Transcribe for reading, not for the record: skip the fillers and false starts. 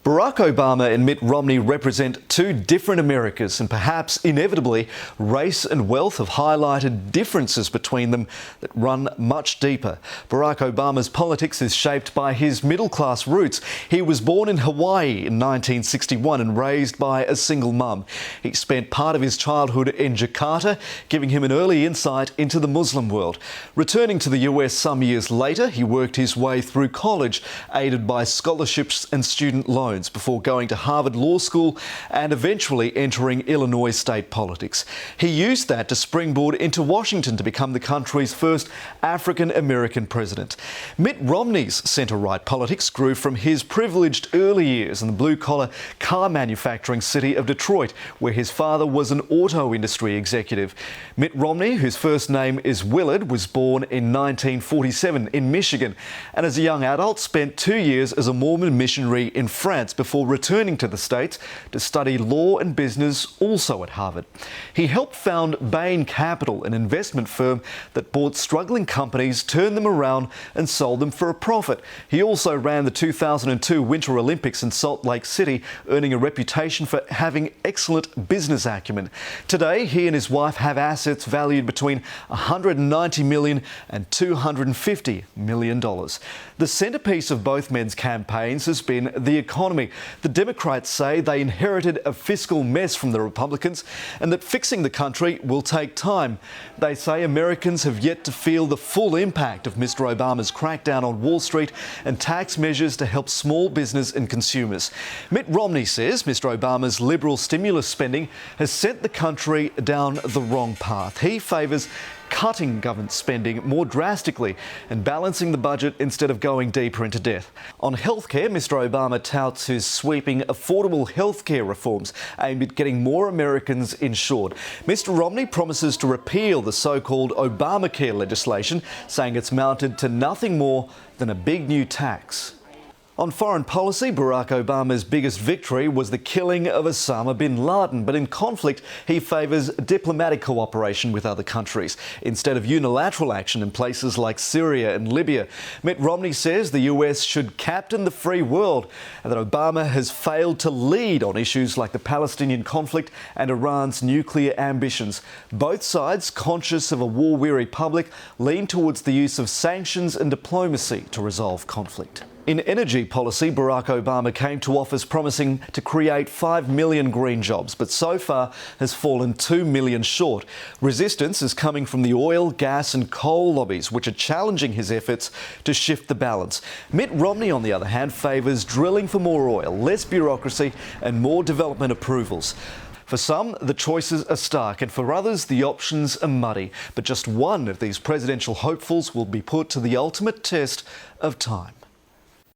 Barack Obama and Mitt Romney represent two different Americas, and perhaps inevitably, race and wealth have highlighted differences between them that run much deeper. Barack Obama's politics is shaped by his middle-class roots. He was born in Hawaii in 1961 and raised by a single mum. He spent part of his childhood in Jakarta, giving him an early insight into the Muslim world. Returning to the US some years later, he worked his way through college, aided by scholarships and student loans, before going to Harvard Law School and eventually entering Illinois state politics. He used that to springboard into Washington to become the country's first African-American president. Mitt Romney's centre-right politics grew from his privileged early years in the blue-collar car manufacturing city of Detroit, where his father was an auto industry executive. Mitt Romney, whose first name is Willard, was born in 1947 in Michigan, and as a young adult spent 2 years as a Mormon missionary in France before returning to the States to study law and business, also at Harvard. He helped found Bain Capital, an investment firm that bought struggling companies, turned them around and sold them for a profit. He also ran the 2002 Winter Olympics in Salt Lake City, earning a reputation for having excellent business acumen. Today, he and his wife have assets valued between $190 million and $250 million. The centrepiece of both men's campaigns has been the economy. The Democrats say they inherited a fiscal mess from the Republicans and that fixing the country will take time. They say Americans have yet to feel the full impact of Mr. Obama's crackdown on Wall Street and tax measures to help small business and consumers. Mitt Romney says Mr. Obama's liberal stimulus spending has sent the country down the wrong path. He favours cutting government spending more drastically and balancing the budget instead of going deeper into debt. On healthcare, Mr. Obama touts his sweeping affordable healthcare reforms aimed at getting more Americans insured. Mr. Romney promises to repeal the so-called Obamacare legislation, saying it's mounted to nothing more than a big new tax. On foreign policy, Barack Obama's biggest victory was the killing of Osama bin Laden, but in conflict, he favours diplomatic cooperation with other countries instead of unilateral action in places like Syria and Libya. Mitt Romney says the US should captain the free world and that Obama has failed to lead on issues like the Palestinian conflict and Iran's nuclear ambitions. Both sides, conscious of a war-weary public, lean towards the use of sanctions and diplomacy to resolve conflict. In energy policy, Barack Obama came to office promising to create 5 million green jobs, but so far has fallen 2 million short. Resistance is coming from the oil, gas and coal lobbies, which are challenging his efforts to shift the balance. Mitt Romney, on the other hand, favours drilling for more oil, less bureaucracy and more development approvals. For some, the choices are stark, and for others, the options are muddy. But just one of these presidential hopefuls will be put to the ultimate test of time.